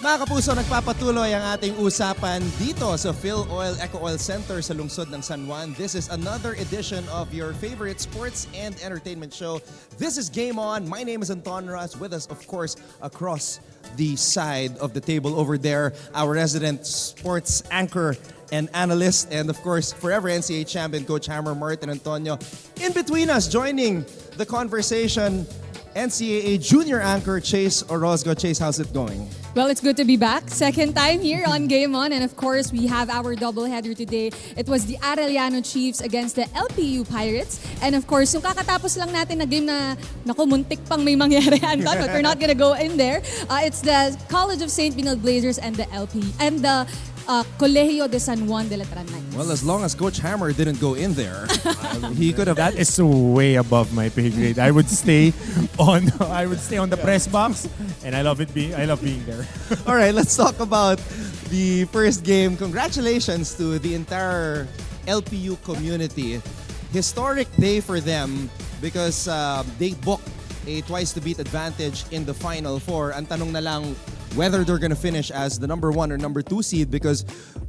Mga kapuso, nagpapatuloy ang ating usapan dito sa Phil Oil Eco Oil Center sa lungsod ng San Juan. This is another edition of your favorite sports and entertainment show. This is Game On. My name is Anton Ross. With us, of course, across the side of the table over there, our resident sports anchor and analyst, and of course, forever NCAA champion, Coach Hammer Martin Antonio. In between us, joining the conversation, NCAA junior anchor Chase Orozco. Chase, how's it going? Well, it's good to be back. Second time here on Game On. And of course, we have our doubleheader today. It was the Arellano Chiefs against the LPU Pirates. And of course, yung kakatapos lang natin na game na, naku, muntik pang may mangyari, Anton, but we're not gonna go in there. It's the College of St. Benilde Blazers and the Colegio de San Juan de Letran Knights. Well, as long as Coach Hammer didn't go in there, he could have. That is way above my pay grade. I would stay on the press box, and I love being there. All right, let's talk about the first game. Congratulations to the entire LPU community. Historic day for them because they booked a twice-to-beat advantage in the Final Four. Ang tanong na lang whether they're gonna finish as the number 1 or number 2 seed because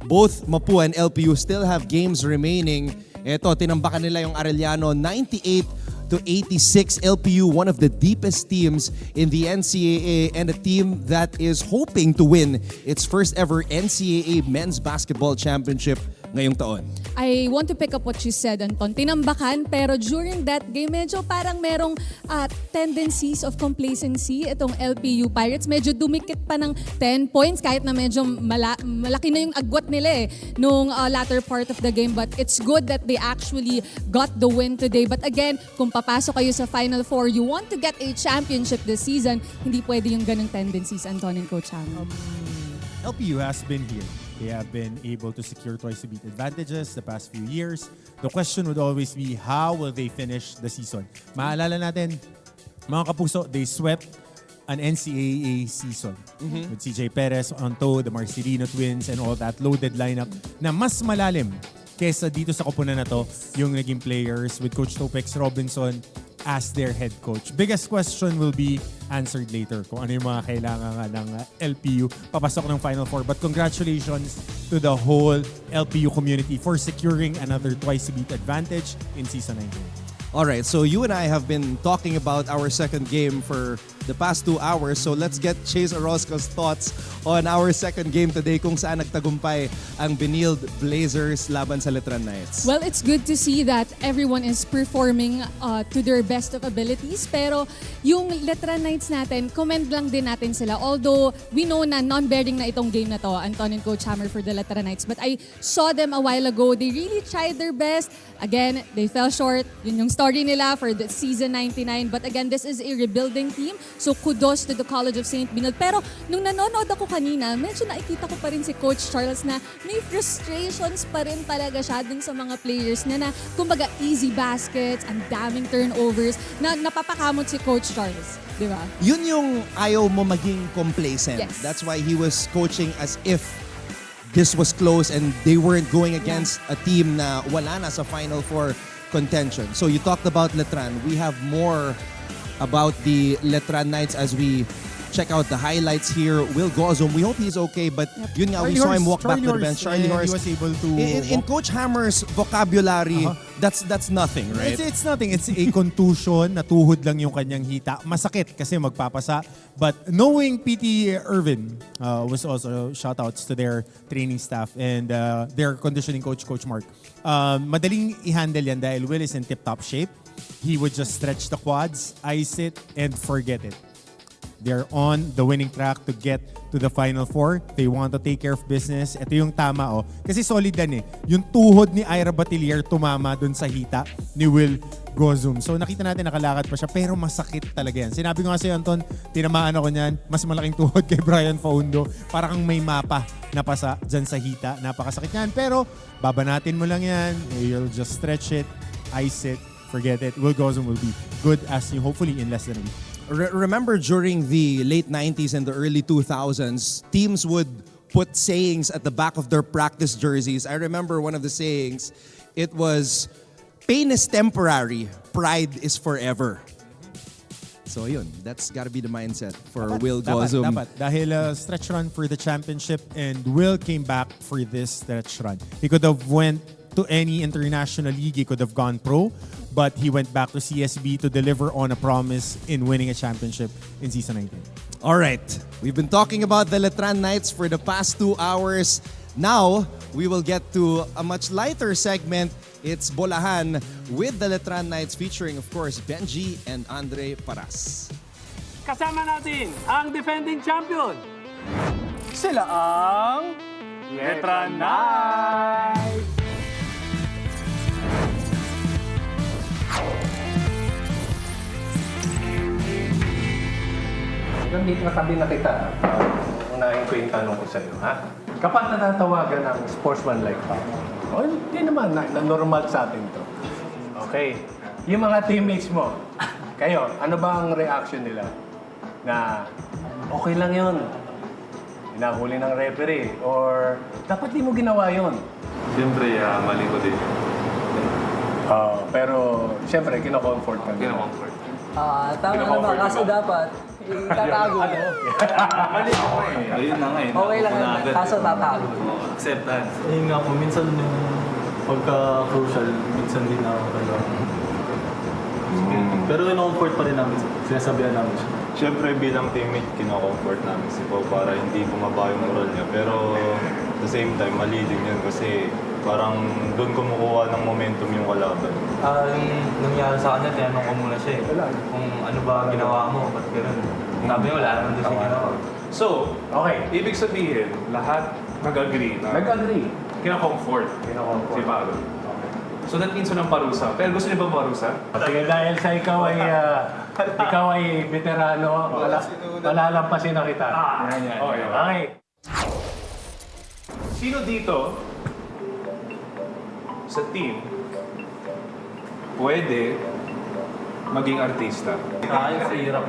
both Mapua and LPU still have games remaining. Ito, tinambakan nila yung Arellano 98-86. LPU, one of the deepest teams in the NCAA and a team that is hoping to win its first ever NCAA men's basketball championship ngayong taon. I want to pick up what you said, Anton. Tinambakan, pero during that game, medyo parang merong tendencies of complacency itong LPU Pirates. Medyo dumikit pa ng 10 points kahit na medyo malaki na yung agwat nila nung latter part of the game. But it's good that they actually got the win today. But again, kung papasok kayo sa Final Four, you want to get a championship this season, hindi pwede yung ganung tendencies, Anton and Coach Hammer. LPU has been here. They have been able to secure twice-to-beat advantages the past few years. The question would always be, how will they finish the season? Maalala natin, mga kapuso, they swept an NCAA season with CJ Perez on toe, the Marcelino twins, and all that loaded lineup na mas malalim kesa dito sa koponan na to yung naging players with Coach Topex Robinson as their head coach. Biggest question will be answered later kung ano yung mga kailangan ng LPU papasok ng Final Four. But congratulations to the whole LPU community for securing another twice-to-beat advantage in Season 19. All right, so you and I have been talking about our second game for the past 2 hours. So let's get Chase Orozco's thoughts on our second game today kung saan nagtagumpay ang Benilde Blazers laban sa Letran Knights. Well, it's good to see that everyone is performing to their best of abilities. Pero yung Letran Knights natin, commend lang din natin sila. Although we know na non-bearing na itong game na to, Anton and Coach Hammer for the Letran Knights. But I saw them a while ago. They really tried their best. Again, they fell short. Yun yung story nila for the season 99. But again, this is a rebuilding team. So kudos to the College of St. Benilde. Pero nung nanonood ako kanina, medyo nakikita ko pa rin si Coach Charles na may frustrations pa rin talaga siya dun sa mga players niya na kumbaga easy baskets, ang daming turnovers, na napapakamot si Coach Charles. Di ba? Yun yung ayaw mo maging complacent. Yes. That's why he was coaching as if this was close and they weren't going against a team na wala na sa Final Four contention. So you talked about Letran. We have more about the Letran Knights as we check out the highlights here. Will Gozum, we hope he's okay, but yun nga, we saw him walk back to the bench. Charlie Horse, he was able to in Coach Hammer's vocabulary, that's nothing, right? It's nothing. It's a contusion. Natuhod lang yung kanyang hita. Masakit kasi magpapasa. But knowing PT Irvin was also shoutouts to their training staff and their conditioning coach, Coach Mark. Madaling i-handle yan dahil Will is in tip-top shape. He would just stretch the quads, ice it, and forget it. They're on the winning track to get to the Final Four. They want to take care of business. Ito yung tama, oh. Kasi solid yan eh. Yung tuhod ni Ira Batilier tumama dun sa hita ni Will Gozum. So nakita natin nakalakad pa siya pero masakit talaga yan. Sinabi ko nga sa'yo, Anton, tinamaan ako niyan. Mas malaking tuhod kay Brian Faundo. Para kang may mapa na pasa dyan sa hita. Napakasakit yan. Pero babanatin mo lang yan. You'll just stretch it, ice it, forget it. Will Gozum will be good as you hopefully in less than a week. Remember during the late 90s and the early 2000s, teams would put sayings at the back of their practice jerseys. I remember one of the sayings, it was, pain is temporary, pride is forever. So yun, that's gotta be the mindset for Will Gozum. Dapat. Dahil stretch run for the championship and Will came back for this stretch run. He could have went to any international league. He could have gone pro. But he went back to CSB to deliver on a promise in winning a championship in season 19. All right, we've been talking about the Letran Knights for the past 2 hours. Now, we will get to a much lighter segment. It's Bolahan with the Letran Knights featuring, of course, Benji and Andre Paras. Kasama natin ang defending champion. Sila ang Letran Knights. Nandito katabi na kita. Unahin ko yung tanong ko sa iyo, ha? Kapag natatawagan ng sportsman-like ka, hindi naman, normal sa atin to. Okay. Yung mga teammates mo, kayo, ano ba ang reaction nila? Na okay lang yun. Hinahuli ng referee. Or dapat di mo ginawa yun. Siyempre, mali ko din. Pero, siyempre, kino-comfort ka. Kino-comfort. Tama naman, kaso dapat itatago mo. Mali ko eh. Ayun na nga eh. Okay lang naman, kaso tatago mo. Acceptance. Ayun nga po, minsan yung pagka-crucial, minsan din ako talaga. Pero in-comfort pa rin namin, sinasabihan namin siya. Siyempre, bilang teammate, kino-comfort namin si Pau para hindi bumaba yung moral niya. Pero at the same time, mali din yun kasi parang doon kumukuha ng momentum yung kalaban. Nangyari sa kanya, tinanong ko muna siya eh. Kung ano ba ginawa mo, ba't gano'n? Sabi wala naman doon siya ginawa. So, Okay. ibig sabihin, lahat nag-agree na Nag-agree. kina-comfort si Paro. So that means walang parusa. Pero gusto niyo ba parusa? Sige, dahil sa ikaw ay veterano, malalampasin na kita. Okay. Sino dito sa team pwede maging artista? Kaya si Irap.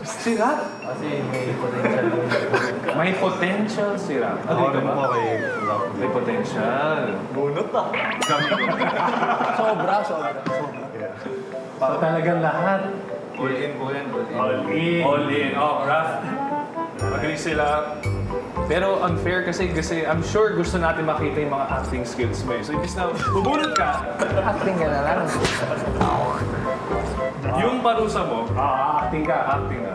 Sira? Kasi may potential yun. May potential sira. Ako Agree ka rin ba? po kay Rock. May potential. Bunot ah. Sobra. So talagang lahat. All in po yan. All in. All in. Oh, Raph. Agree sila. Pero unfair kasi I'm sure gusto natin makita yung mga acting skills mo eh. So imbis na bubunot ka, Acting ka na lang. yung parusa mo, Acting ka. acting na.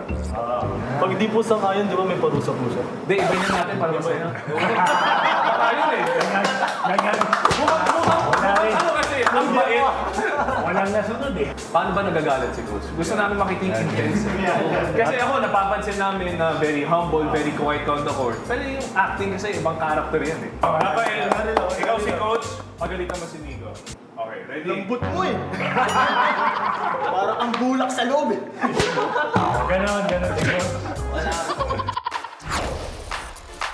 Pag di po sa ngayon, di ba may parusa po siya? Hindi, iba yun natin para masaya. Ayun eh. Ganyan. Mukhang ano kasi, ang bait. Walang nasunod eh. Paano ba nagagalit si Coach? Gusto namin makita yung intense. Kasi ako, napapansin namin na very humble, very quiet on the court. Pero yung acting kasi, ibang character yan eh. Rafael, ikaw si Coach, pagalitan mo si Nico. Okay, ready? Lambot mo eh! Parang ang bulak sa loob eh! Ganon siguro.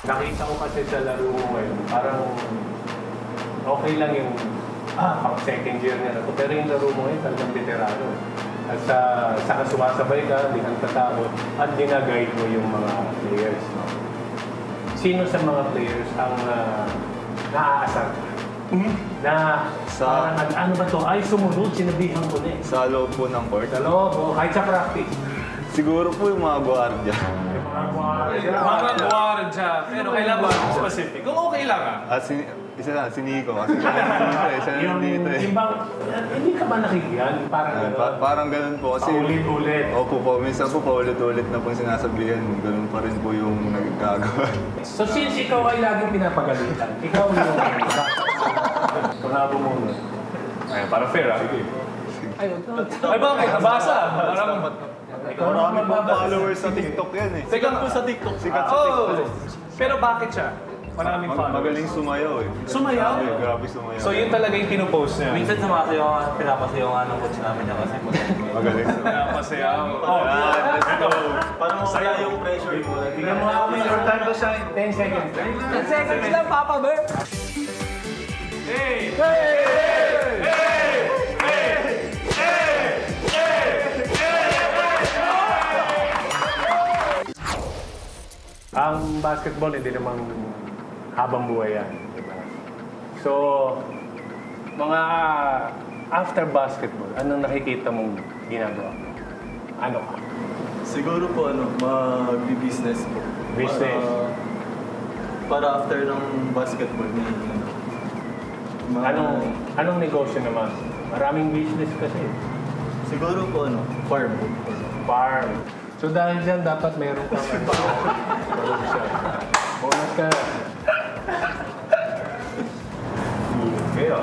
Nakita ko kasi sa laro mo ngayon, parang okay lang yung pang second year na to. Pero yung laro mo ngayon talagang veterano. At saka sumasabay ka, di kang tatakot, at ginaguide mo yung mga players. No? Sino sa mga players ang naaasar ka? Na parang ano ba to? Ay, sumunod, sinabihan ko na eh. Sa loob po ng court. Sa loob, kahit sa practice. Siguro po yung mga guardia. Mga guardia. Pero kailangan ba specific? Kung okay lang ah. At isa lang, si Nico. Kasi siya nandito eh. Siya nandito eh. Yung bang, hindi ka ba nakikiyan? Parang gano'n. Parang ganun po. Kasi Paulit-ulit. Opo po. Minsan po paulit-ulit na pong sinasabihan. Ganun pa rin po yung nagkagawa. So since ikaw ay laging pinapagalitan, ikaw yung Kunabo muna. Ay, para fair ah. Sige. Ayun, Ay bakit? Nabasa. Parang... Ikaw na Marami po followers sa TikTok yan eh. Sikat po sa TikTok. Sikat sa Oh! TikTok. Pero bakit siya? Maraming followers. Magaling sumayaw eh. Sumayaw? Grabe sumayaw. So yun talaga yung pinopost niya. Minsan pinapasayaw nga ng coach namin niya kasi Magaling sumayaw. Napasayaw. Let's go. parang mawala yung pressure ko. Tingnan mo ako, may short time ko siya 10 seconds. 10 seconds lang, Papa Bear. Hey! Ang basketball, hindi naman habang buhay yan. Diba? So, mga after basketball, anong nakikita mong ginagawa? Ano ka? Siguro po mag-business po. Business. Para after ng basketball, Anong negosyo naman? Maraming business kasi. siguro po farm po. Farm. So dahil dyan, dapat meron kang bonus ka. Kayo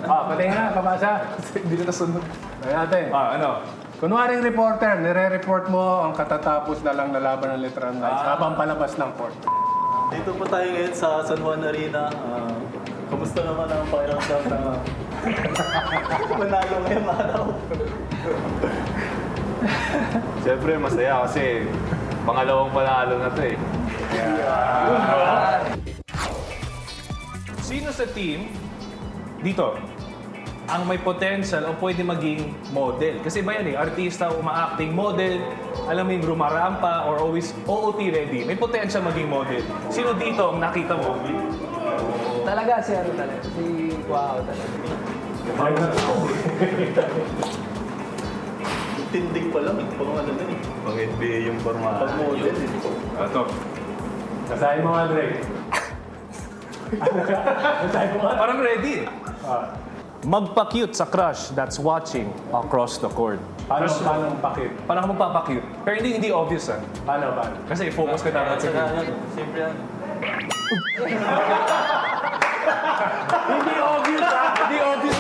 patay nga, kabasa. Hindi na nasunod. Kaya natin. Kunwaring reporter, nire-report mo ang katatapos na lang na laban ng Letran Knights habang palabas ng court. Dito po tayo ngayon sa San Juan Arena. Kamusta naman ang pakiramdam na manalo ngayong araw? Siyempre, masaya kasi pangalawang panalo na to eh. Sino sa team dito ang may potential o pwede maging model? Kasi ba yan artista, uma-acting, model, alam mo yung rumarampa or always OOT ready. May potential maging model. Sino dito ang nakita mo? Talaga, si talaga. Si Wow talaga. Tindig pa lang. Pang NBA yung forma. Pag model Ito. Kasahin mo, Andre. Kasahin mo, Parang ready. Magpa-cute sa crush that's watching across the court. Paano pakit? Paano ka magpapa-cute? Pero hindi obvious Paano? Kasi focus ka dapat sa cute. Siyempre yan. Hindi obvious Hindi obvious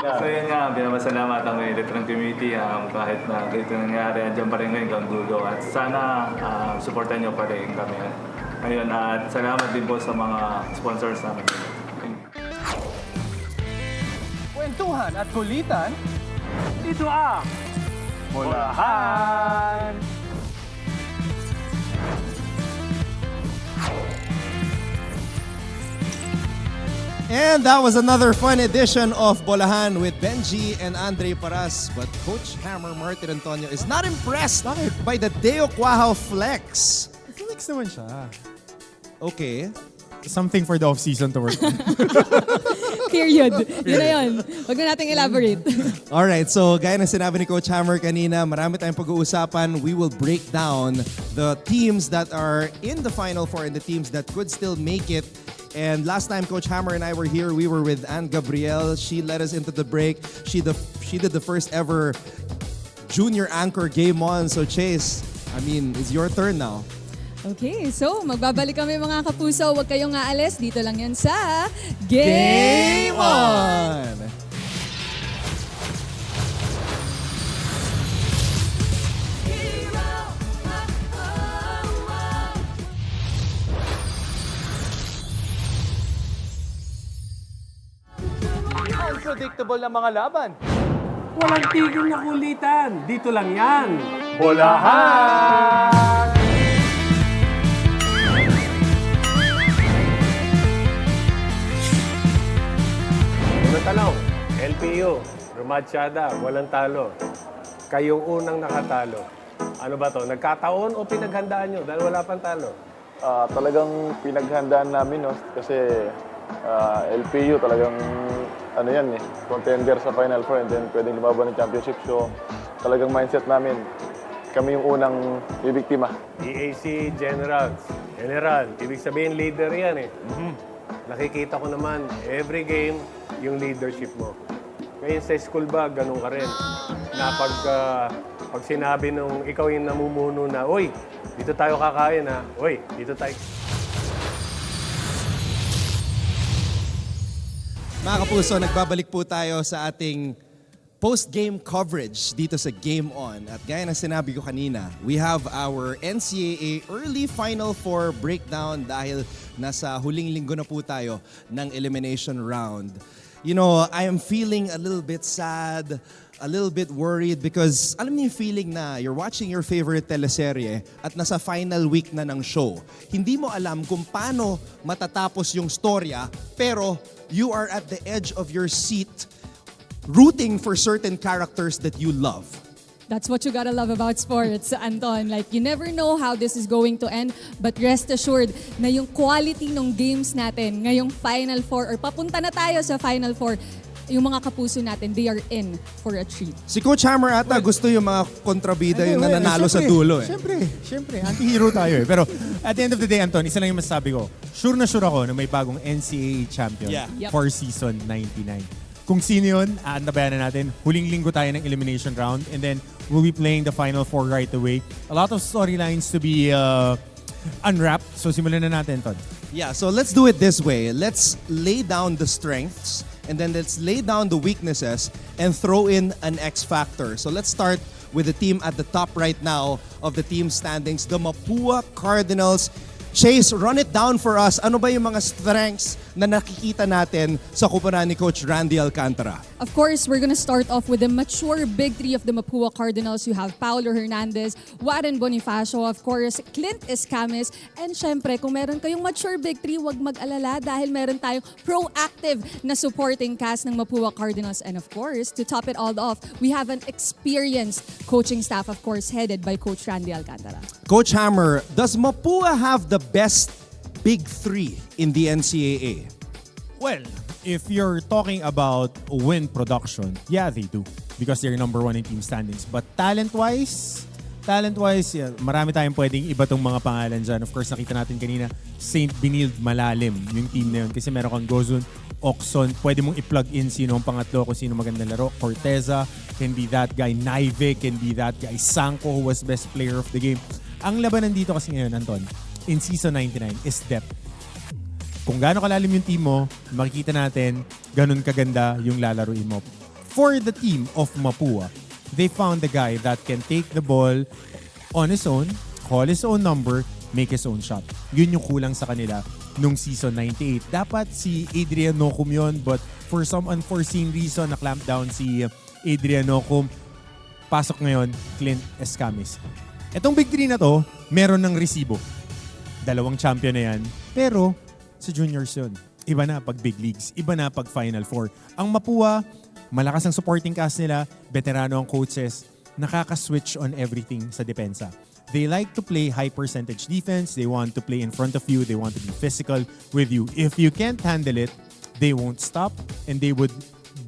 So yun nga, pinapasalamat ang Letran community kahit na ganito nangyari, andyan pa rin ngayon hanggang dulo. At sana supportan nyo pa rin kami. Ngayon, at salamat din po sa mga sponsors namin. Kwentuhan at kulitan, ito ang Bolahan! And that was another fun edition of Bolahan with Benji and Andre Paras. But Coach Hammer Martin Antonio is not impressed by the Deo Quahao flex. Flex naman siya. Okay. Something for the off-season to work on. Period. Yun na yun. Huwag na nating elaborate. Alright, so gaya ng sinabi ni Coach Hammer kanina, marami tayong pag-uusapan. We will break down the teams that are in the Final Four and the teams that could still make it. And last time Coach Hammer and I were here, we were with Anne Gabriel. She led us into the break. She did the first ever junior anchor game on. So Chase, I mean, it's your turn now. Okay, so magbabalik kami mga kapuso. Huwag kayong aalis. Dito lang yan sa Game On! Unpredictable na mga laban. Walang tigil na kulitan. Dito lang yan. Bolahan! Unang tanong, LPU, Rumatsyada, walang talo. Kayong unang nakatalo. Ano ba to? Nagkataon o pinaghandaan nyo dahil wala pang talo? Talagang pinaghandaan namin, no? Kasi LPU talagang contender sa Final Four and then pwedeng lumaban ng championship. So talagang mindset namin, kami yung unang bibiktima. EAC General, ibig sabihin leader yan Nakikita ko naman, every game, yung leadership mo. Ngayon sa school ba, ganun ka rin. Na pag sinabi nung ikaw yung namumuno na, "Uy, dito tayo kakain Uy, dito tayo." Mga kapuso, nagbabalik po tayo sa ating post-game coverage dito sa Game On. At gaya ng sinabi ko kanina, we have our NCAA Early Final Four breakdown dahil nasa huling linggo na po tayo ng elimination round. You know, I am feeling a little bit sad, a little bit worried because alam niyo yung feeling na you're watching your favorite teleserye at nasa final week na ng show. Hindi mo alam kung paano matatapos yung storya, pero you are at the edge of your seat rooting for certain characters that you love. That's what you gotta love about sports, Anton. Like, you never know how this is going to end, but rest assured na yung quality ng games natin ngayong Final Four or papunta na tayo sa Final Four, yung mga kapuso natin, they are in for a treat. Si Coach Hammer ata gusto yung mga kontrabida yung nananalo sa dulo eh. Siyempre, anti-hero tayo eh. Pero at the end of the day, Anton, isa lang yung masasabi ko. Sure na sure ako na may bagong NCAA champion for season 99. Kung sino yun, aantabayan na natin. Huling linggo tayo ng elimination round and then we'll be playing the Final Four right away. A lot of storylines to be unwrapped. So simulan na natin, Ton. Yeah, so let's do it this way. Let's lay down the strengths and then let's lay down the weaknesses and throw in an X factor. So let's start with the team at the top right now of the team standings, the Mapua Cardinals. Chase, run it down for us. Ano ba yung mga strengths na nakikita natin sa kupunan ni Coach Randy Alcantara? Of course, we're gonna start off with the mature big three of the Mapua Cardinals. You have Paulo Hernandez, Warren Bonifacio, of course, Clint Escamis, and syempre, kung meron kayong mature big three, wag mag-alala dahil meron tayong proactive na supporting cast ng Mapua Cardinals. And of course, to top it all off, we have an experienced coaching staff, of course, headed by Coach Randy Alcantara. Coach Hammer, does Mapua have the best big three in the NCAA? Well, if you're talking about win production, yeah, they do. Because they're number one in team standings. But talent-wise, yeah, marami tayong pwedeng iba tong mga pangalan dyan. Of course, nakita natin kanina, St. Benilde malalim yung team na yun. Kasi meron kang Gozun, Oxon, pwede mong i-plug in sino ang pangatlo kung sino magandang laro. Corteza can be that guy. Naive can be that guy. Sanko, who was best player of the game. Ang labanan dito kasi ngayon, Anton, in season 99 is depth. Kung gaano kalalim yung team mo, makikita natin ganun kaganda yung lalaruin mo. For the team of Mapua, they found the guy that can take the ball on his own, call his own number, make his own shot. Yun yung kulang sa kanila nung season 98. Dapat si Adrian Nocum yun, but for some unforeseen reason, na-clamp down si Adrian Nocum. Pasok ngayon, Clint Escamis. Etong big three na to, meron ng resibo. 2 champion na yan. Pero sa juniors yun. Iba na pag big leagues. Iba na pag Final Four. Ang Mapua, malakas ang supporting cast nila, veterano ang coaches, nakaka-switch on everything sa depensa. They like to play high percentage defense. They want to play in front of you. They want to be physical with you. If you can't handle it, they won't stop and they would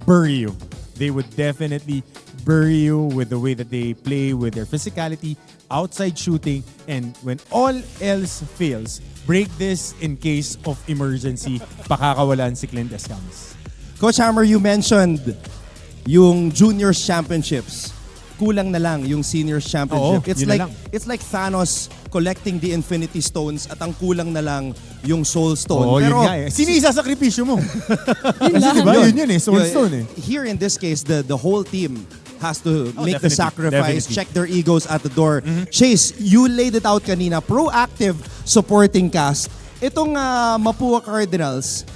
bury you. They would definitely bury you with the way that they play, with their physicality, outside shooting, and when all else fails, break this in case of emergency, pakakawalan si Clint Escamis. Coach Hammer, you mentioned yung juniors championships. Kulang na lang yung seniors championship. Oo, it's like Thanos collecting the Infinity Stones at ang kulang na lang yung Soul Stone. Oo, Pero yun nga eh. Sino yung isasakripisyo mo? Yun lang. Diba? Yun eh, Soul Stone eh. Here in this case, the whole team has to make the definitely. sacrifice, Definitely. check their egos at the door. Chase, you laid it out kanina, proactive supporting cast. Itong Mapua Cardinals,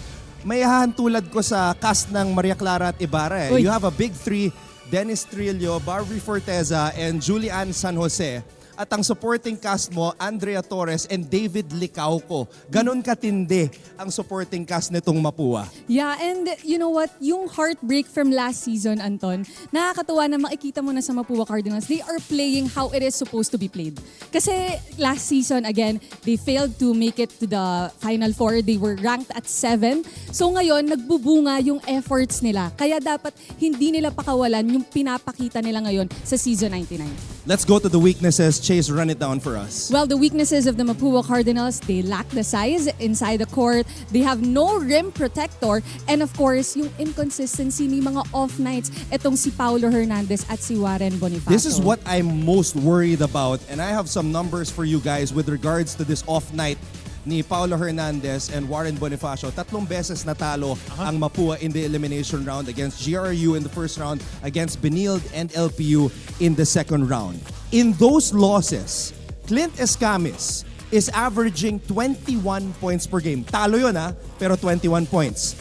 may hahantulad ko sa cast ng Maria Clara at Ibarra. Uy. You have a big three, Dennis Trillo, Barbie Forteza, and Julian San Jose. At ang supporting cast mo, Andrea Torres and David Licauco. Ganon katindi ang supporting cast nitong Mapua. Yeah, and you know what? Yung heartbreak from last season, Anton, nakakatuwa na makikita mo na sa Mapua Cardinals, they are playing how it is supposed to be played. Kasi last season, again, they failed to make it to the Final Four. They were ranked at 7. So ngayon, nagbubunga yung efforts nila. Kaya dapat hindi nila pakawalan yung pinapakita nila ngayon sa season 99. Let's go to the weaknesses. Chase, run it down for us. Well, the weaknesses of the Mapua Cardinals, they lack the size inside the court. They have no rim protector. And of course, yung inconsistency, may mga off nights. Itong si Paulo Hernandez at si Warren Bonifacio. This is what I'm most worried about. And I have some numbers for you guys with regards to this off night ni Paulo Hernandez and Warren Bonifacio. 3 beses natalo ang Mapua in the elimination round against JRU in the first round, against Benilde and LPU in the second round. In those losses, Clint Escamis is averaging 21 points per game. Talo yun pero 21 points.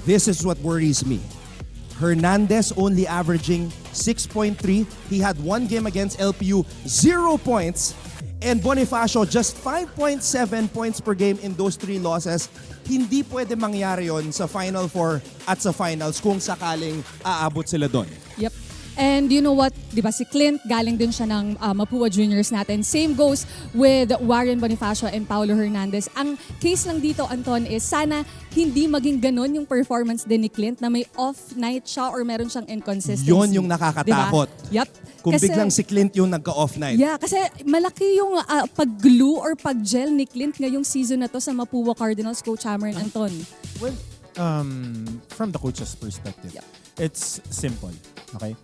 This is what worries me. Hernandez only averaging 6.3. He had 1 game against LPU, 0 points. And Bonifacio, just 5.7 points per game in those 3 losses. Hindi pwede mangyari yon sa Final Four at sa Finals kung sakaling aabot sila doon. Yep. And you know what, di ba si Clint, galing din siya ng Mapua Juniors natin. Same goes with Warren Bonifacio and Paulo Hernandez. Ang case lang dito, Anton, is sana hindi maging ganun yung performance din ni Clint na may off night siya or meron siyang inconsistency. Yun yung nakakatakot. Diba? Yup. Kung biglang si Clint yung nagka-off night. Yeah, kasi malaki yung pag-glue or pag-gel ni Clint ngayong season na to sa Mapua Cardinals, Coach Hammer and Anton. Well, from the coach's perspective, it's simple. Okay?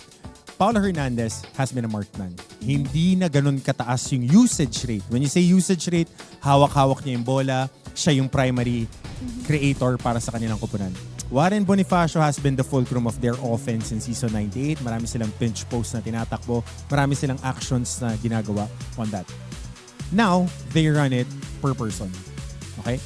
Paulo Hernandez has been a marked man. Hindi na ganun kataas yung usage rate. When you say usage rate, hawak-hawak niya yung bola, siya yung primary creator para sa kanilang kupunan. Warren Bonifacio has been the fulcrum of their offense in season 98. Marami silang pinch post na tinatakbo. Marami silang actions na ginagawa on that. Now, they run it per person. Okay?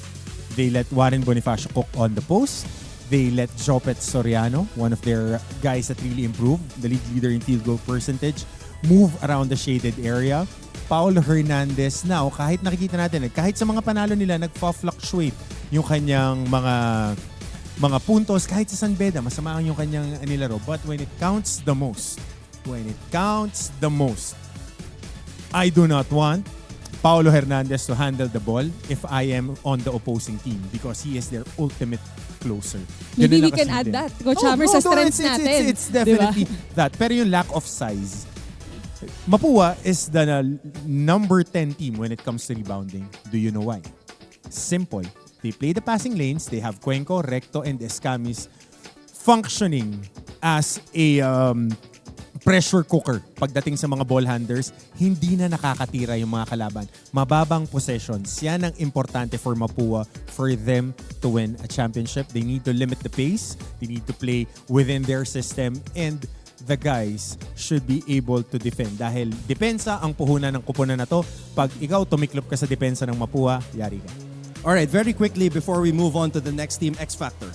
They let Warren Bonifacio cook on the post. They let Jopet Soriano, one of their guys that really improved, the league leader in field goal percentage, move around the shaded area. Paulo Hernandez now, kahit nakikita natin, kahit sa mga panalo nila, nagpa-fluctuate yung kanyang mga puntos. Kahit sa San Beda, masama yung kanyang nilaro. But when it counts the most, I do not want Paulo Hernandez to handle the ball if I am on the opposing team because he is their ultimate closer. Maybe we can add that, Coach Hammer, sa strengths natin. It's definitely that. Pero yung lack of size, Mapua is the number 10 team when it comes to rebounding. Do you know why? Simple. They play the passing lanes. They have Cuenco, Recto, and Escamis functioning as a pressure cooker pagdating sa mga ball handlers. Hindi na nakakatira yung mga kalaban. Mababang possessions. Yan ang importante for Mapua for them to win a championship. They need to limit the pace. They need to play within their system. And the guys should be able to defend. Dahil depensa ang puhunan ng kupunan na to. Pag ikaw tumiklop ka sa depensa ng Mapua, yari ka. Alright, very quickly before we move on to the next team, X Factor.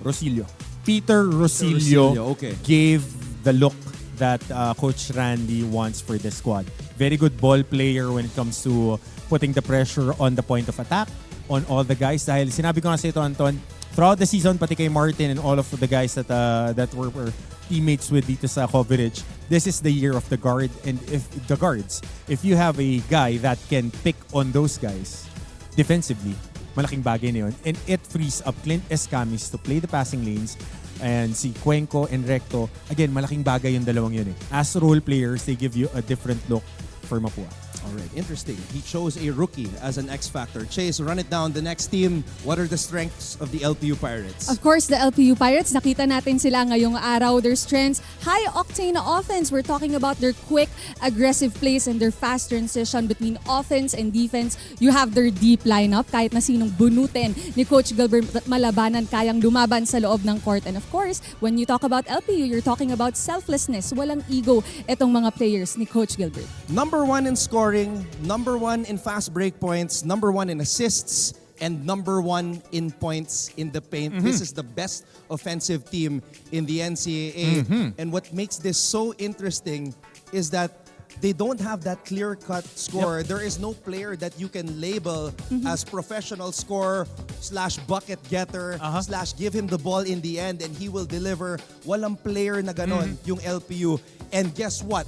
Rosillo. Peter Rosillo okay. gave the look that Coach Randy wants for the squad. Very good ball player when it comes to putting the pressure on the point of attack on all the guys. Dahil sinabi ko nga sa ito, Anton, throughout the season, pati kay Martin and all of the guys that were teammates with dito sa coverage, this is the year of the guard. And if you have a guy that can pick on those guys defensively, malaking bagay na yun. And it frees up Clint Escamis to play the passing lanes. And si Cuenco and Recto, again, malaking bagay yung dalawang yun eh. As role players, they give you a different look for Mapua. Alright, interesting. He chose a rookie as an X Factor. Chase, run it down. The next team, what are the strengths of the LPU Pirates? Of course, the LPU Pirates, nakita natin sila ngayong araw. Their strengths, high-octane na offense. We're talking about their quick, aggressive plays and their fast transition between offense and defense. You have their deep lineup. Kahit na sinong bunutin ni Coach Gilbert Malabanan, kayang lumaban sa loob ng court. And of course, when you talk about LPU, you're talking about selflessness. Walang ego itong mga players ni Coach Gilbert. Number 1 in scoring, number 1 in fast break points, number 1 in assists, and number 1 in points in the paint. This is the best offensive team in the NCAA. And what makes this so interesting is that they don't have that clear-cut score. There is no player that you can label as professional scorer / bucket getter / give him the ball in the end and he will deliver. Walang player na ganon yung LPU. And guess what?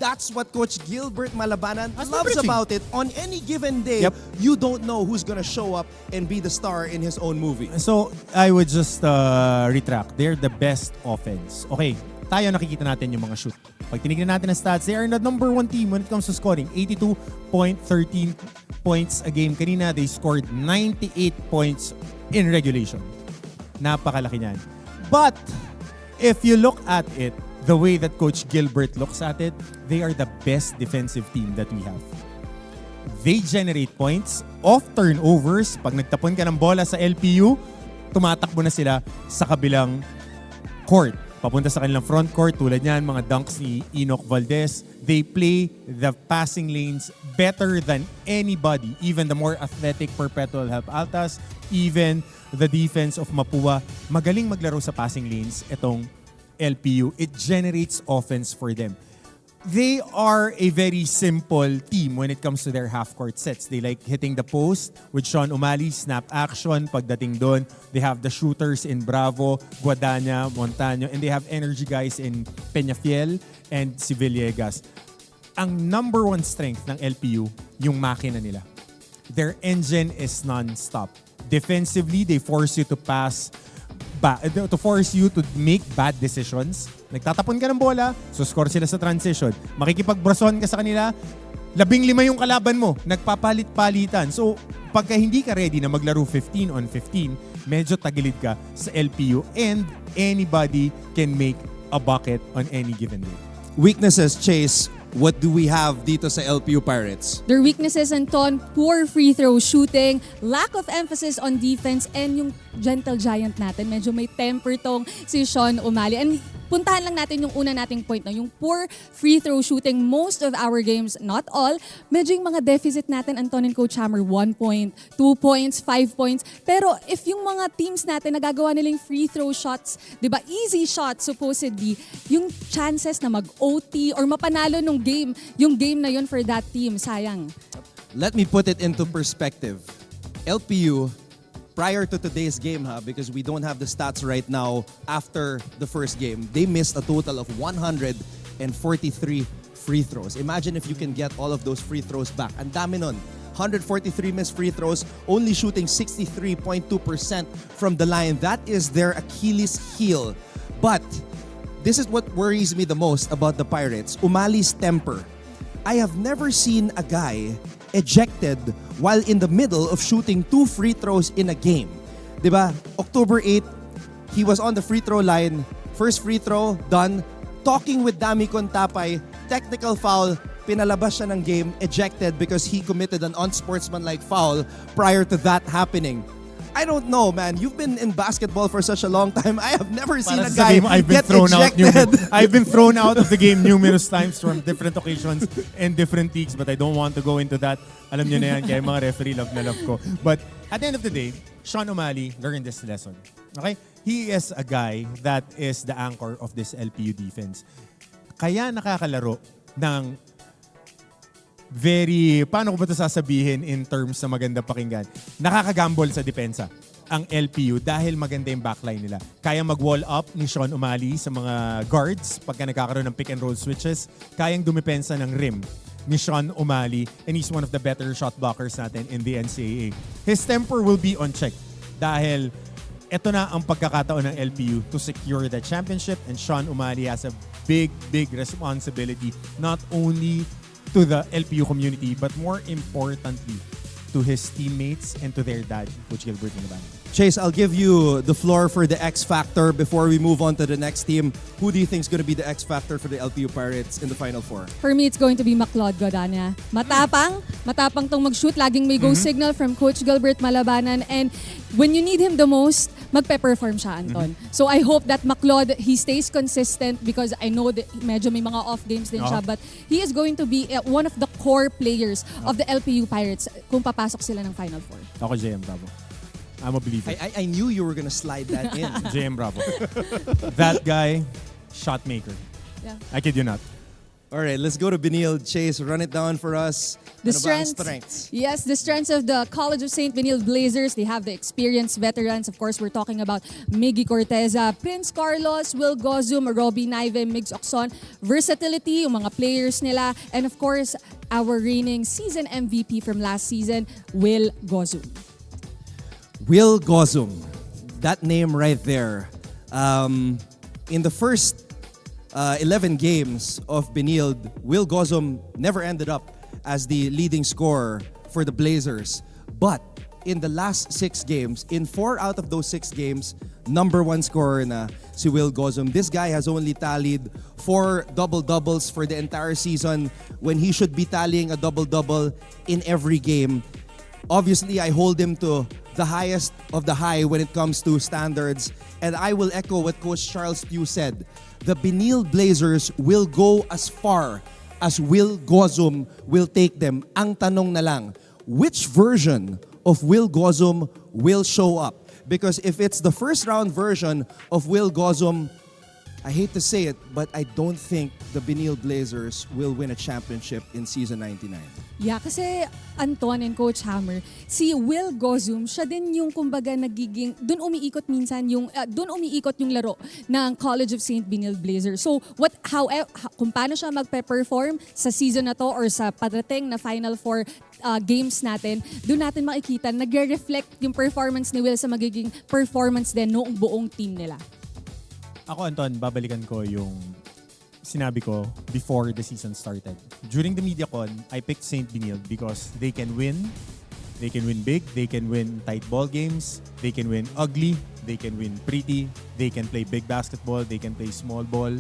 That's what Coach Gilbert Malabanan loves about it. On any given day, you don't know who's gonna show up and be the star in his own movie. So, I would just retract. They're the best offense. Okay, tayo nakikita natin yung mga shoot. Pag tinignan natin ang stats, they are the number 1 team when it comes to scoring. 82.13 points a game. Kanina, they scored 98 points in regulation. Napakalaki niyan. But, if you look at it, the way that Coach Gilbert looks at it, they are the best defensive team that we have. They generate points off turnovers. Pag nagtapon ka ng bola sa LPU, tumatakbo na sila sa kabilang court. Papunta sa kanilang front court, tulad niyan, mga dunks ni Enoch Valdez. They play the passing lanes better than anybody, even the more athletic Perpetual Help Altas, even the defense of Mapua. Magaling maglaro sa passing lanes itong LPU. It generates offense for them. They are a very simple team when it comes to their half-court sets. They like hitting the post with Sean O'Malley, snap action, pagdating doon. They have the shooters in Bravo, Guadagna, Montaño, and they have energy guys in Peñafiel and si Villegas. Ang number one strength ng LPU, yung makina nila. Their engine is non-stop. Defensively, they force you to pass, to force you to make bad decisions. Nagtatapon ka ng bola, so score sila sa transition. Makikipagbrason ka sa kanila, 15 yung kalaban mo, nagpapalit-palitan. So, pagka hindi ka ready na maglaro 15 on 15, medyo tagilid ka sa LPU and anybody can make a bucket on any given day. Weaknesses, Chase. What do we have dito sa LPU Pirates? Their weaknesses, Anton, poor free throw shooting, lack of emphasis on defense, and yung gentle giant natin, medyo may temper tong si Sean O'Malley. And puntahan lang natin yung una nating point, no? Yung poor free throw shooting, most of our games, not all, medyo yung mga deficit natin, Anton and Coach Hammer, 1 point, 2 points, 5 points. Pero if yung mga teams natin nagagawa nilang free throw shots, di ba, easy shots supposedly, yung chances na mag-OT or mapanalo nung game, yung game na yun for that team, sayang. Let me put it into perspective. LPU, prior to today's game, because we don't have the stats right now after the first game, they missed a total of 143 free throws. Imagine if you can get all of those free throws back. Ang dami nun. 143 missed free throws, only shooting 63.2% from the line. That is their Achilles heel. But this is what worries me the most about the Pirates, O'Malley's temper. I have never seen a guy ejected while in the middle of shooting 2 free throws in a game. Diba? October 8, he was on the free throw line. First free throw, done. Talking with Dami Contapay, technical foul, pinalabas siya ng game, ejected because he committed an unsportsmanlike foul prior to that happening. I don't know, man. You've been in basketball for such a long time. I have never seen a guy get ejected. I've been thrown out of the game numerous times from different occasions and different leagues, but I don't want to go into that. Alam niyo na yan, kaya mga referee love na love ko. But at the end of the day, Sean O'Malley learned this lesson. Okay? He is a guy that is the anchor of this LPU defense. Kaya nakakalaro ng paano ko ba ito sasabihin in terms na maganda pakinggan? Nakakagambol sa depensa ang LPU dahil maganda yung backline nila. Kaya mag-wall up ni Sean O'Malley sa mga guards pagka nagkakaroon ng pick and roll switches. Kayang dumepensa ng rim ni Sean O'Malley and he's one of the better shot blockers natin in the NCAA. His temper will be on check dahil ito na ang pagkakataon ng LPU to secure the championship and Sean O'Malley has a big responsibility not only to the LPU community, but more importantly, to his teammates and to their dad, Coach Gilbert Malaban. Chase, I'll give you the floor for the X Factor before we move on to the next team. Who do you think is going to be the X Factor for the LPU Pirates in the Final Four? For me, it's going to be Maclod Godania. Matapang tong mag-shoot. Laging may go signal from Coach Gilbert Malabanan. And when you need him the most, magpe-perform siya, Anton. So I hope that Maclod, he stays consistent because I know that medyo may mga off games din siya. But he is going to be one of the core players of the LPU Pirates kung papasok sila ng Final Four. Ako, JM Bravo. I'm a believer. I knew you were going to slide that in. JM Bravo. That guy, shot maker. Yeah. I kid you not. All right, let's go to Benilde. Chase, run it down for us. The Ano ba ang strengths. Yes, the strengths of the College of St. Benilde Blazers. They have the experienced veterans. Of course, we're talking about Miggy Corteza, Prince Carlos, Will Gozum, Robbie Naive, Migs Oxon. Versatility, yung mga players nila. And of course, our reigning season MVP from last season, Will Gozum. Will Gozum. That name right there. In the first 11 games of Benilde, Will Gozum never ended up as the leading scorer for the Blazers. But in the last 6 games, in 4 out of those 6 games, number 1 scorer na si Will Gozum. This guy has only tallied 4 double-doubles for the entire season when he should be tallying a double-double in every game. Obviously, I hold him to the highest of the high when it comes to standards. And I will echo what Coach Charles Pugh said. The Benilde Blazers will go as far as Will Gozum will take them. Ang tanong na lang, which version of Will Gozum will show up? Because if it's the first round version of Will Gozum, I hate to say it, but I don't think the Benilde Blazers will win a championship in season 99. Yeah, kasi Anton and Coach Hammer, si Will Gozum, siya din yung kumbaga nagiging, doon umiikot yung laro ng College of St. Benilde Blazers. So, kung paano siya magpe-perform sa season na to or sa padating na Final Four games natin, doon natin makikita nagre-reflect yung performance ni Will sa magiging performance din noong buong team nila. Ako, Anton, babalikan ko yung sinabi ko before the season started. During the media con, I picked St. Benilde because they can win big, they can win tight ball games, they can win ugly, they can win pretty, they can play big basketball, they can play small ball.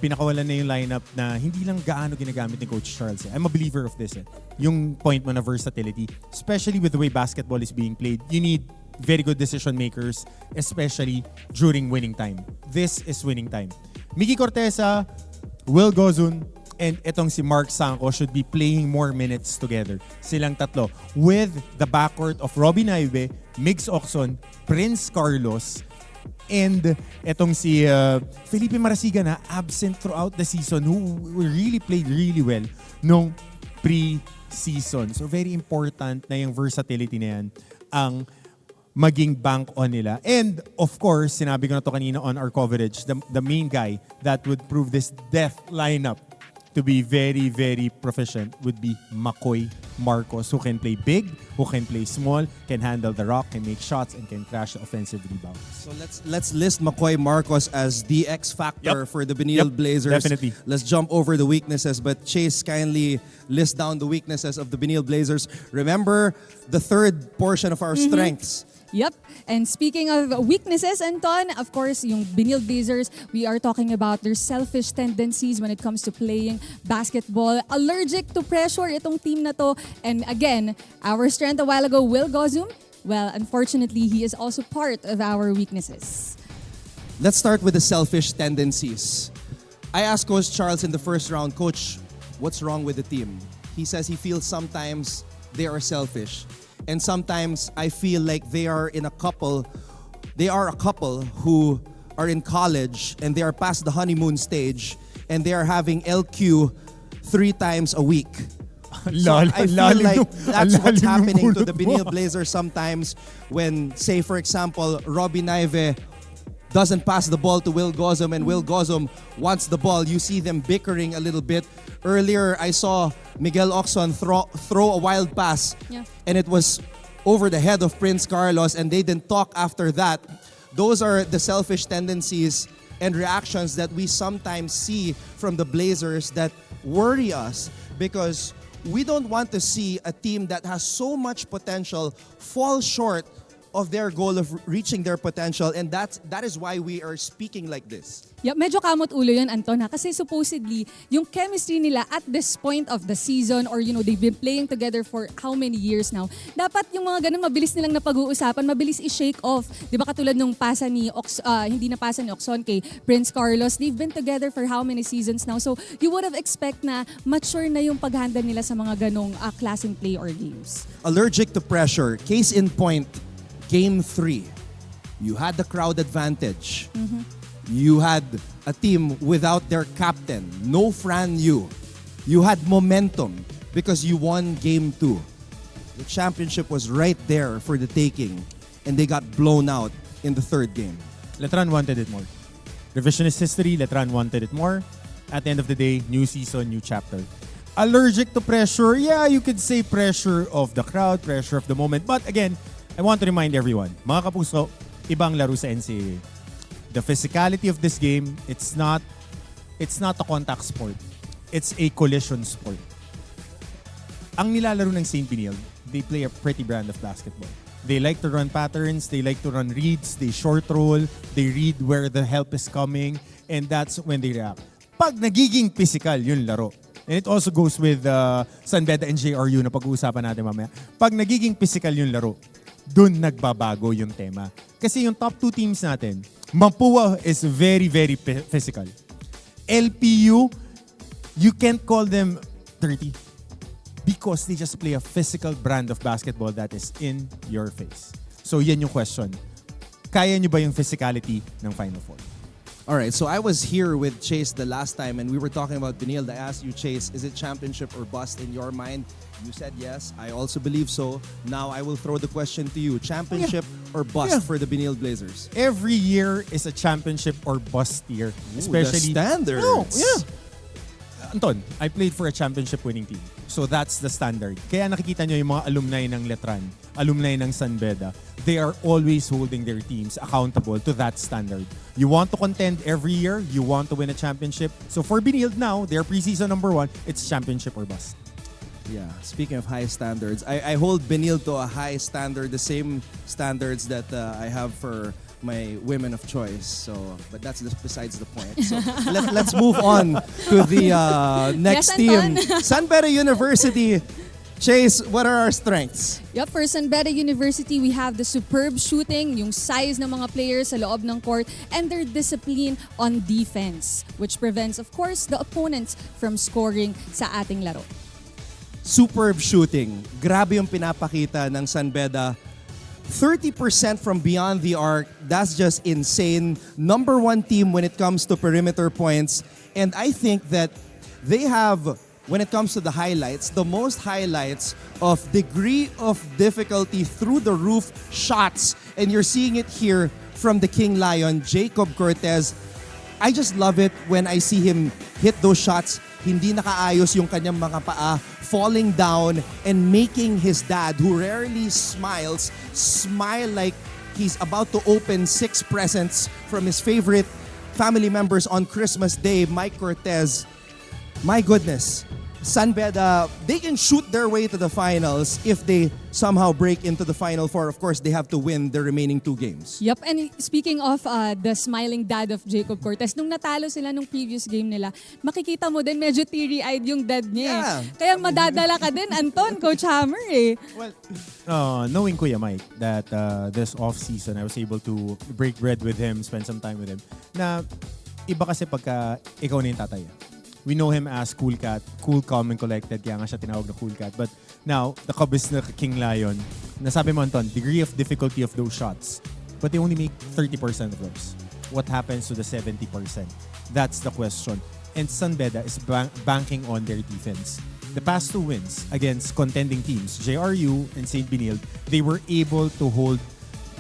Pinakawalan na yung lineup na hindi lang gaano ginagamit ni Coach Charles. I'm a believer of this. Yung point mo na versatility, especially with the way basketball is being played, you need very good decision makers, especially during winning time. This is winning time. Miggy Corteza, Will Gozun, and etong si Mark Sanko should be playing more minutes together. Silang tatlo. With the backcourt of Robbie Naive, Migs Oxon, Prince Carlos, and etong si Felipe Marasiga na absent throughout the season who really played really well nung pre-season. So very important na yung versatility na yan ang maging bank on nila. And of course, sinabi ko na to kanina on our coverage, the main guy that would prove this death lineup to be very, very proficient would be Makoy Marcos, who can play big, who can play small, can handle the rock, can make shots, and can crash offensive rebounds. So let's list McCoy Marcos as the X factor for the Benilde Blazers. Definitely. Let's jump over the weaknesses, but Chase kindly list down the weaknesses of the Benilde Blazers. Remember the third portion of our strengths. Yep. And speaking of weaknesses, Anton, of course, yung Benilde Blazers, we are talking about their selfish tendencies when it comes to playing basketball. Allergic to pressure itong team na to. And again, our strength a while ago, Will Gozum, well, unfortunately, he is also part of our weaknesses. Let's start with the selfish tendencies. I asked Coach Charles in the first round, Coach, what's wrong with the team? He says he feels sometimes they are selfish. And sometimes I feel like they are a couple who are in college and they are past the honeymoon stage and they are having LQ 3 times a week. So I feel like that's what's happening to the Benilde Blazers sometimes when, say for example, Robbie Naive doesn't pass the ball to Will Gozum and Will Gozum wants the ball. You see them bickering a little bit. Earlier, I saw Miguel Oxon throw a wild pass and it was over the head of Prince Carlos and they didn't talk after that. Those are the selfish tendencies and reactions that we sometimes see from the Blazers that worry us because we don't want to see a team that has so much potential fall short of their goal of reaching their potential, and that is why we are speaking like this. Yeah, medyo kamot ulo yun, Anton, ha? Kasi supposedly, yung chemistry nila at this point of the season or they've been playing together for how many years now, dapat yung mga ganun mabilis nilang napag-uusapan, mabilis i-shake off. Di ba katulad nung hindi na pasa ni Oxon kay Prince Carlos, they've been together for how many seasons now. So you would have expect na mature na yung pag-handle nila sa mga ganong klaseng play or games. Allergic to pressure. Case in point, Game 3, you had the crowd advantage. You had a team without their captain, no Fran Yu. You had momentum because you won Game 2. The championship was right there for the taking and they got blown out in the third game. Letran wanted it more. Revisionist history, Letran wanted it more. At the end of the day, new season, new chapter. Allergic to pressure, yeah, you could say pressure of the crowd, pressure of the moment. But again, I want to remind everyone, mga kapuso, ibang laro sa NCAA. The physicality of this game, it's not a contact sport. It's a collision sport. Ang nilalaro ng St. Benilde, they play a pretty brand of basketball. They like to run patterns, they like to run reads, they short roll, they read where the help is coming, and that's when they react. Pag nagiging physical, yun laro. And it also goes with San Beda and JRU na pag-uusapan natin mamaya. Pag nagiging physical yung laro, dun nagbabago yung tema. Kasi yung top 2 teams natin, Mapua is very, very physical. LPU, you can't call them dirty because they just play a physical brand of basketball that is in your face. So yan yung question. Kaya nyo ba yung physicality ng Final Four? All right, so I was here with Chase the last time and we were talking about Benilde. I asked you, Chase, is it championship or bust in your mind? You said yes. I also believe so. Now I will throw the question to you. Championship or bust for the Benilde Blazers? Every year is a championship or bust year. Especially the standards. No, yeah. Anton, I played for a championship winning team. So that's the standard. Kaya nakikita nyo yung mga alumni ng Letran, alumni ng San Beda, they are always holding their teams accountable to that standard. You want to contend every year, you want to win a championship. So for Benilde now, their preseason number 1, it's championship or bust. Yeah, speaking of high standards, I hold Benilde to a high standard, the same standards that I have for my women of choice. So, but that's besides the point. So let's move on to the next Yes, team. Anton. San Beda University. Chase, what are our strengths? Yup, for San Beda University, we have the superb shooting, yung size ng mga players sa loob ng court, and their discipline on defense, which prevents, of course, the opponents from scoring sa ating laro. Superb shooting. Grabe yung pinapakita ng San Beda. 30% from beyond the arc. That's just insane. Number 1 team when it comes to perimeter points. And I think that they have, when it comes to the highlights, the most highlights of degree of difficulty through the roof shots. And you're seeing it here from the King Lion, Jacob Cortez. I just love it when I see him hit those shots. Hindi nakaayos yung kanyang mga paa, falling down and making his dad, who rarely smiles, smile like he's about to open 6 presents from his favorite family members on Christmas Day, Mike Cortez. My goodness. San Beda, they can shoot their way to the finals if they somehow break into the Final Four. Of course, they have to win the remaining 2 games. Yep, and speaking of the smiling dad of Jacob Cortez, nung natalo sila nung previous game nila, makikita mo din medyo teary-eyed yung dad niya. Yeah. Kaya madadala ka din, Anton, Coach Hammer eh. Well, knowing Kuya Mike that this off-season, I was able to break bread with him, spend some time with him, na iba kasi pagka ikaw na yung tatay. We know him as Cool Cat, cool, calm, and collected. Kaya nga siya tinawag na Cool Cat. But now, the Cub is na King Lion. Nasabi mo, Anton, degree of difficulty of those shots. But they only make 30% of those. What happens to the 70%? That's the question. And San Beda is banking on their defense. The past 2 wins against contending teams, JRU and St. Benilde, they were able to hold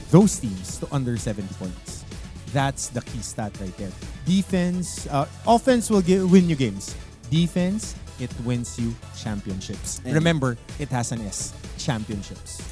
those teams to under 70 points. That's the key stat right there. Defense, offense will win you games. Defense, it wins you championships. And remember, it has an S, championships.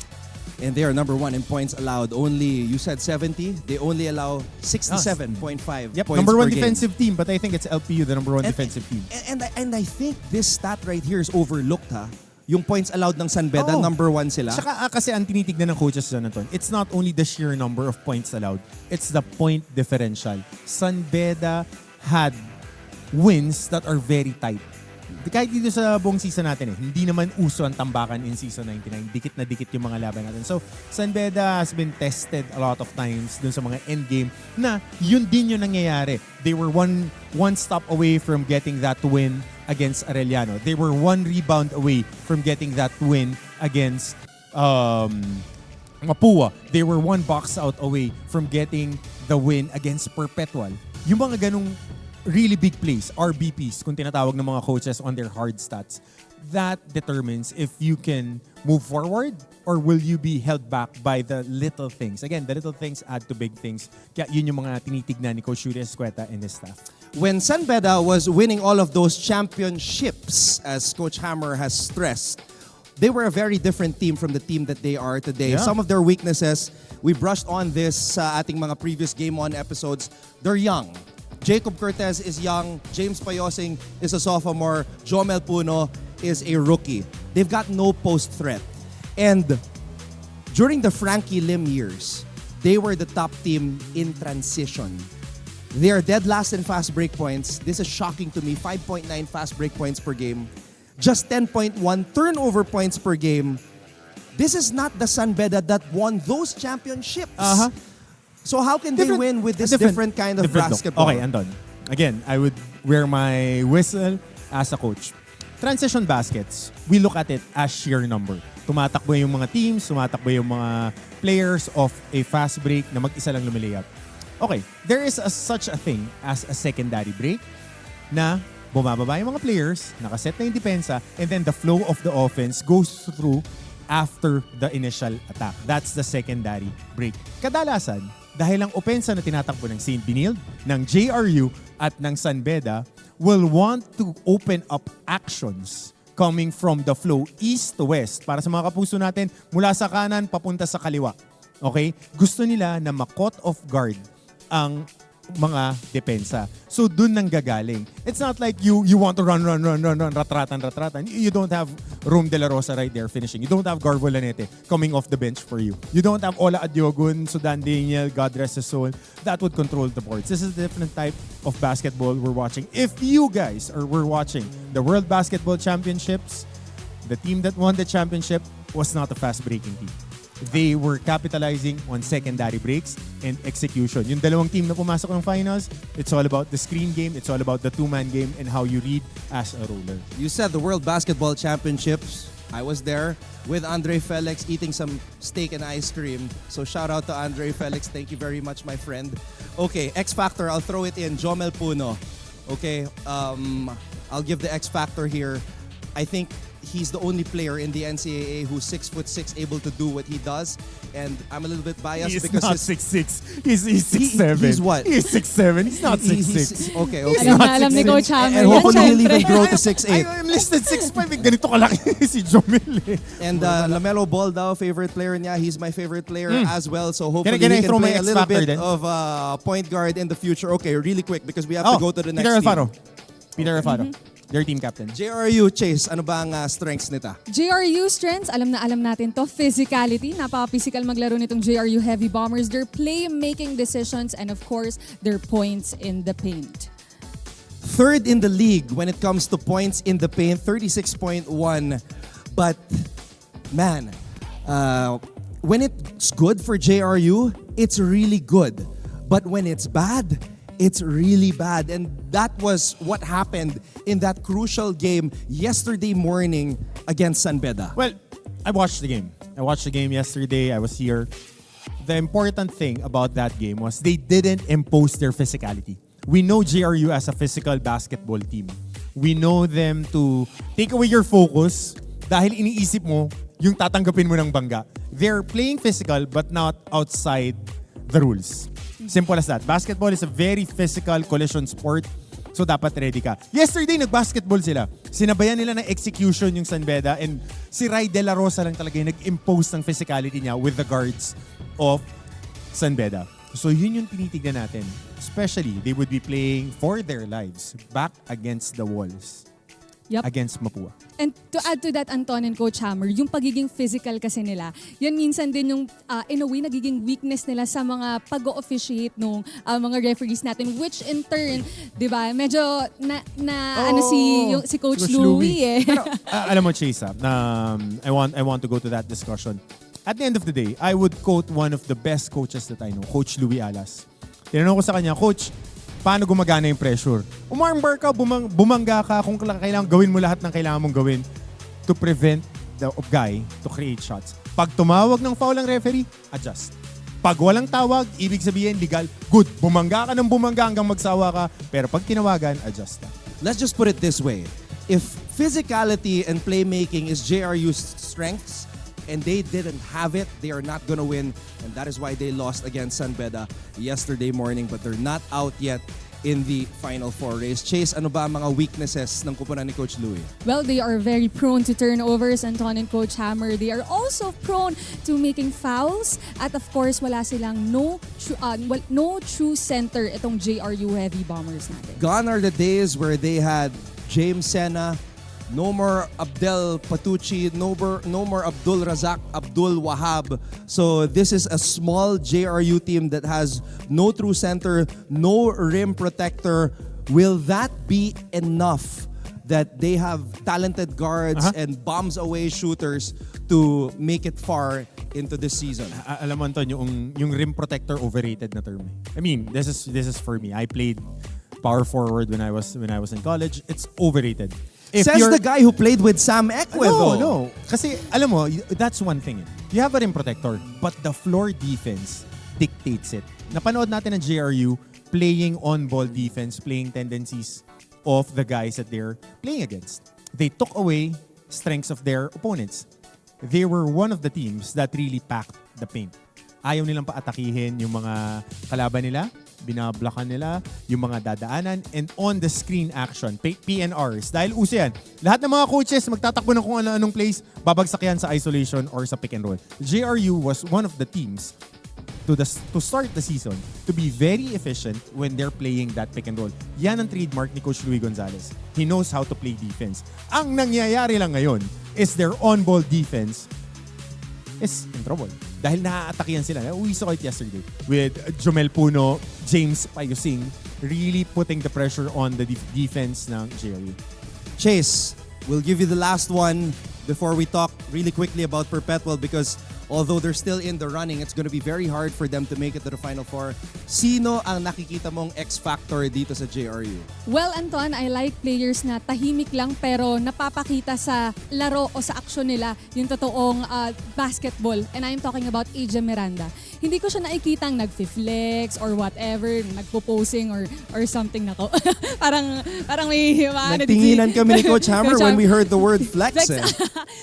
And they are number 1 in points allowed. Only, you said 70? They only allow 67.5 Yep, points number 1 per game. defensive team, but I think it's LPU, the number 1 defensive team. And I think this stat right here is overlooked, ha? Yung points allowed ng San Beda, Oo. number 1 sila. Tsaka kasi ang tinitignan ng coaches dyan, Anton, it's not only the sheer number of points allowed, it's the point differential. San Beda had wins that are very tight. Kahit dito sa buong season natin hindi naman uso ang tambakan in season 99. Dikit na dikit yung mga laban natin. So, San Beda has been tested a lot of times dun sa mga endgame na yun din yung nangyayari. They were one stop away from getting that win against Arellano. They were 1 rebound away from getting that win against Mapua. They were 1 box out away from getting the win against Perpetual. Yung mga ganong really big plays, RBPs, kung tinatawag ng mga coaches on their hard stats, that determines if you can move forward or will you be held back by the little things. Again, the little things add to big things. Kaya yun yung mga tinitignan ni Coach Yuri Escueta and his staff. When San Beda was winning all of those championships, as Coach Hammer has stressed, they were a very different team from the team that they are today. Yeah. Some of their weaknesses, we brushed on this sa ating mga previous Game On episodes. They're young. Jacob Cortez is young. James Payosing is a sophomore. Jomel Puno is a rookie. They've got no post threat. And during the Frankie Lim years, they were the top team in transition. They are dead last in fast break points. This is shocking to me. 5.9 fast break points per game. Just 10.1 turnover points per game. This is not the San Beda that won those championships. So how can they win with this different kind of basketball? Okay, Anton. Again, I would wear my whistle as a coach. Transition baskets, we look at it as sheer number. Tumatakbo yung mga teams, tumatakbo yung mga players of a fast break na mag-isa lang lumilayap. Okay, there is such a thing as a secondary break na bumababa yung mga players, nakaset na yung depensa, and then the flow of the offense goes through after the initial attack. That's the secondary break. Kadalasan, dahil ang opensa na tinatakbo ng St. Benilde, ng JRU, at ng San Beda will want to open up actions coming from the flow east to west. Para sa mga kapuso natin, mula sa kanan papunta sa kaliwa. Okay? Gusto nila na ma-caught off guard ang mga depensa. So, dun nang gagaling. It's not like you want to run, ratratan. You don't have Rom De La Rosa right there finishing. You don't have Garbo Lanete coming off the bench for you. You don't have Ola Adiogun, Sudan Daniel, God rest his soul. That would control the boards. This is a different type of basketball we're watching. If you guys were watching the World Basketball Championships, the team that won the championship was not a fast-breaking team. They were capitalizing on secondary breaks and execution. Yung dalawang team na pumasok ng finals, it's all about the screen game, it's all about the two-man game and how you read as a roller. You said the World Basketball Championships. I was there with Andre Felix eating some steak and ice cream. So shout out to Andre Felix. Thank you very much, my friend. Okay, X Factor, I'll throw it in. Jomel Puno. Okay, I'll give the X Factor here. I think he's the only player in the NCAA who's 6'6", able to do what he does. And I'm a little bit biased He's because not 6'6". He's 6'7". He's what? He's 6'7". He's not 6'6". Okay. Alam ni Coach Hammer. And hopefully he'll Siyempre. even grow to 6'8". I'm listed 6'5". Ganito kalaki si Jomel eh. And LaMelo Ball daw, favorite player niya. He's my favorite player as well. So hopefully Can I he can throw play my a little X-Factor bit then? of point guard in the future. Okay, really quick because we have to go to the next Peter team. Alfaro. Peter Alfaro. Their team captain. JRU, Chase, ano ba ang strengths nita? JRU strengths, alam na alam natin to. Physicality, napaka-physical maglaro nitong JRU Heavy Bombers. Their play-making decisions and of course, their points in the paint. Third in the league when it comes to points in the paint, 36.1. But man, when it's good for JRU, it's really good. But when it's bad, it's really bad. And that was what happened in that crucial game yesterday morning against San Beda. Well, I watched the game. I watched the game yesterday. I was here. The important thing about that game was they didn't impose their physicality. We know JRU as a physical basketball team. We know them to take away your focus dahil iniisip mo yung tatanggapin mo ng bangga. They're playing physical but not outside the rules. Simple as that. Basketball is a very physical collision sport. So dapat ready ka. Yesterday, nag-basketball sila. Sinabayan nila ng execution yung San Beda and si Ray De La Rosa lang talaga yung nag-impose ng physicality niya with the guards of San Beda. So yun yung tinitignan natin. Especially, they would be playing for their lives back against the walls. Yep. Against Mapua. And to add to that, Anton and Coach Hammer, yung pagiging physical kasi nila, yan minsan din yung, in a way, nagiging weakness nila sa mga pag-o-officiate ng mga referees natin, which in turn, di ba, medyo si Coach Louie eh. Pero, alam mo, Chase, I want to go to that discussion. At the end of the day, I would quote one of the best coaches that I know, Coach Louie Alas. Tinanong ko sa kanya, Coach, paano gumagana yung pressure? Umarmbar ka, bumangga ka kung kailangan gawin mo lahat ng kailangan mong gawin to prevent the guy to create shots. Pag tumawag ng foul ang referee, adjust. Pag walang tawag, ibig sabihin legal, good. Bumangga ka ng bumangga hanggang magsawa ka. Pero pag tinawagan, adjust na. Let's just put it this way. If physicality and playmaking is JRU's strengths, and they didn't have it, they are not going to win. And that is why they lost against San Beda yesterday morning. But they're not out yet in the Final Four race. Chase, ano ba ang mga weaknesses ng kupunan ni Coach Louie? Well, they are very prone to turnovers, Anton and Coach Hammer. They are also prone to making fouls. At of course, wala silang no true center itong JRU Heavy Bombers natin. Gone are the days where they had James Sena, no more Abdel Patucci, no more Abdul Razak, Abdul Wahab. So this is a small JRU team that has no true center, no rim protector. Will that be enough that they have talented guards and bombs away shooters to make it far into this season? Alam mo, Anton, yung rim protector overrated na term. I mean, this is for me. I played power forward when I was in college. It's overrated. Says the guy who played with Sam Ekwe, though. No. Kasi, alam mo, that's one thing. You have a rim protector, but the floor defense dictates it. Napanood natin ang JRU playing on-ball defense, playing tendencies of the guys that they're playing against. They took away strengths of their opponents. They were one of the teams that really packed the paint. Ayaw nilang paatakihin yung mga kalaban nila, binablokan nila yung mga dadaanan, and on-the-screen action, PNRs. Dahil uso yan. Lahat ng mga coaches magtatakbo ng kung ano-anong plays, babagsak yan sa isolation or sa pick and roll. JRU was one of the teams to start the season to be very efficient when they're playing that pick and roll. Yan ang trademark ni Coach Luis Gonzalez. He knows how to play defense. Ang nangyayari lang ngayon is their on-ball defense is in trouble. Dahil naaatakihan sila. We saw it yesterday with Jomel Puno, James Payusing really putting the pressure on the defense ng JRU. Chase, we'll give you the last one before we talk really quickly about Perpetual because although they're still in the running, it's going to be very hard for them to make it to the Final Four. Sino ang nakikita mong X-factor dito sa JRU? Well, Anton, I like players na tahimik lang pero napapakita sa laro o sa aksyon nila yung totoong basketball. And I'm talking about AJ Miranda. Hindi ko siya nakikitang nag-flex or whatever, nagpo-posing or something nako. parang may nagtinginan kami ni Coach Hammer when we heard the word flex.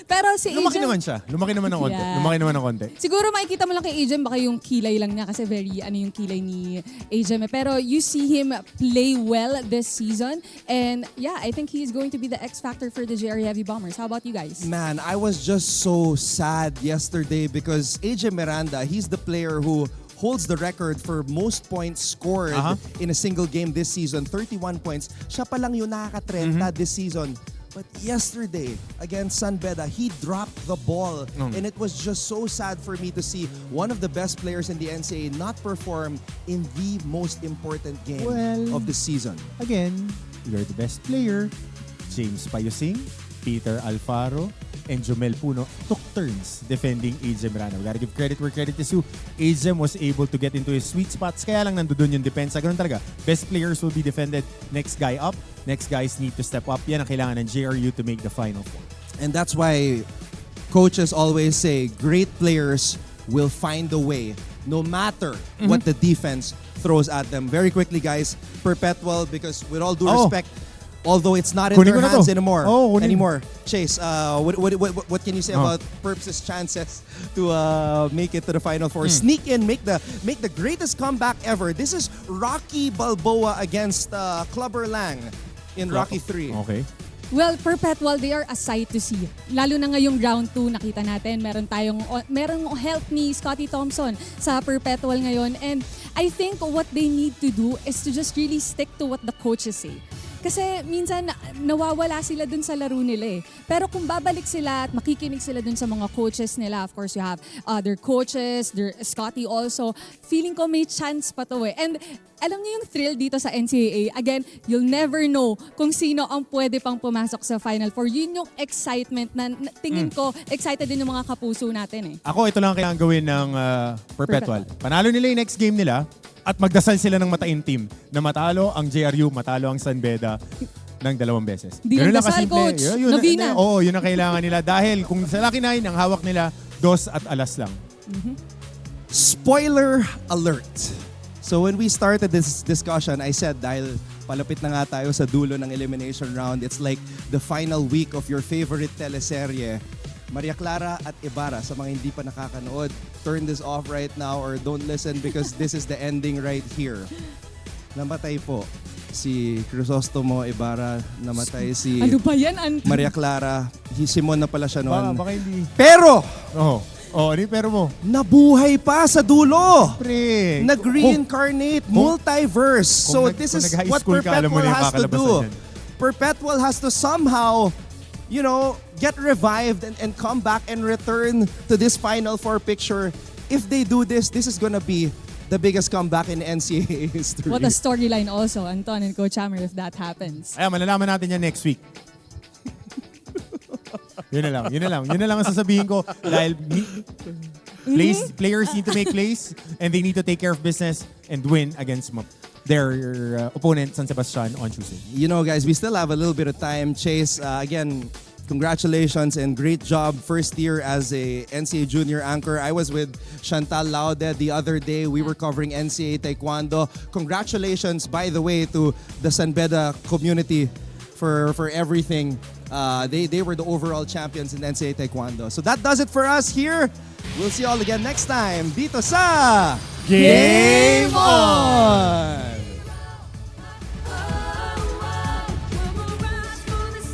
Pero si Lumaki AJ, naman siya. Lumaki naman ng konti. Yeah. Lumaki naman ng konti. siguro makikita mo lang kay AJ baka yung kilay lang niya kasi very yung kilay ni AJ. Pero you see him play well this season and yeah, I think he's going to be the X factor for the JRU Heavy Bombers. How about you guys? Man, I was just so sad yesterday because AJ Miranda, he's the player who holds the record for most points scored in a single game this season, 31 points. Siya pa lang yung nakaka-30 this season. But yesterday, against San Beda, he dropped the ball. And it was just so sad for me to see one of the best players in the NCAA not perform in the most important game of the season. Again, you're the best player. James Payusing, Peter Alfaro, and Jomel Puno took turns defending AJ Miranda. We gotta give credit where credit is due. AJ was able to get into his sweet spots, kaya lang nandoon yung depensa. Ganun talaga. Best players will be defended. Next guy up. Next guys need to step up. Yan ang kailangan ng JRU to make the Final Four. And that's why coaches always say great players will find a way no matter what the defense throws at them. Very quickly, guys, Perpetual, because with all due respect, although it's not in their hands anymore. Chase, what can you say about Perps' chances to make it to the Final Four? Sneak in, make the greatest comeback ever. This is Rocky Balboa against Clubber Lang in Rocky 3. Okay. Well, Perpetual, they are a sight to see. Lalo na ngayong round 2, nakita natin, merong help ni Scotty Thompson sa Perpetual ngayon. And I think what they need to do is to just really stick to what the coaches say. Kasi minsan nawawala sila dun sa laro nila eh. Pero kung babalik sila at makikinig sila dun sa mga coaches nila, of course you have their coaches, their Scotty also, feeling ko may chance pa to eh. And alam niyo yung thrill dito sa NCAA, again, you'll never know kung sino ang pwede pang pumasok sa Final Four. Yun yung excitement na tingin ko, excited din yung mga kapuso natin eh. Ako, ito lang ang kailangan gawin ng Perpetual. Panalo nila yung next game nila at magdasal sila ng mataing team na matalo ang JRU, matalo ang San Beda ng 2 beses. Di lang dasal, Coach. Novena. Oo, yun ang kailangan nila. Dahil kung sa Lucky 9, ang hawak nila, 2 at alas lang. Spoiler alert. So when we started this discussion, I said dahil palapit na nga tayo sa dulo ng elimination round, it's like the final week of your favorite teleserye. Maria Clara at Ibarra, sa mga hindi pa nakakanood, turn this off right now or don't listen because this is the ending right here. Namatay po si Crisostomo Ibarra, namatay si Ano ba yan? Maria Clara. Simon na pala siya noon. Baka hindi. Pero! Ano yung pero mo? Nabuhay pa sa dulo! Pre! Nag-reincarnate, multiverse. So this is what Perpetual has to do. Perpetual has to somehow, get revived and come back and return to this Final Four picture. If they do this, this is gonna be the biggest comeback in NCAA history. What a storyline also, Anton and Coach Hammer, if that happens. Ayan, malalaman natin yan next week. Yun na lang ang sasabihin ko dahil players need to make plays and they need to take care of business and win against their opponent, San Sebastian, on Tuesday. Guys, we still have a little bit of time. Chase, again, Congratulations and great job. First year as a NCAA junior anchor. I was with Chantal Laude the other day. We were covering NCAA Taekwondo. Congratulations, by the way, to the San Beda community for everything. They were the overall champions in NCAA Taekwondo. So that does it for us here. We'll see you all again next time. Dito sa Game On!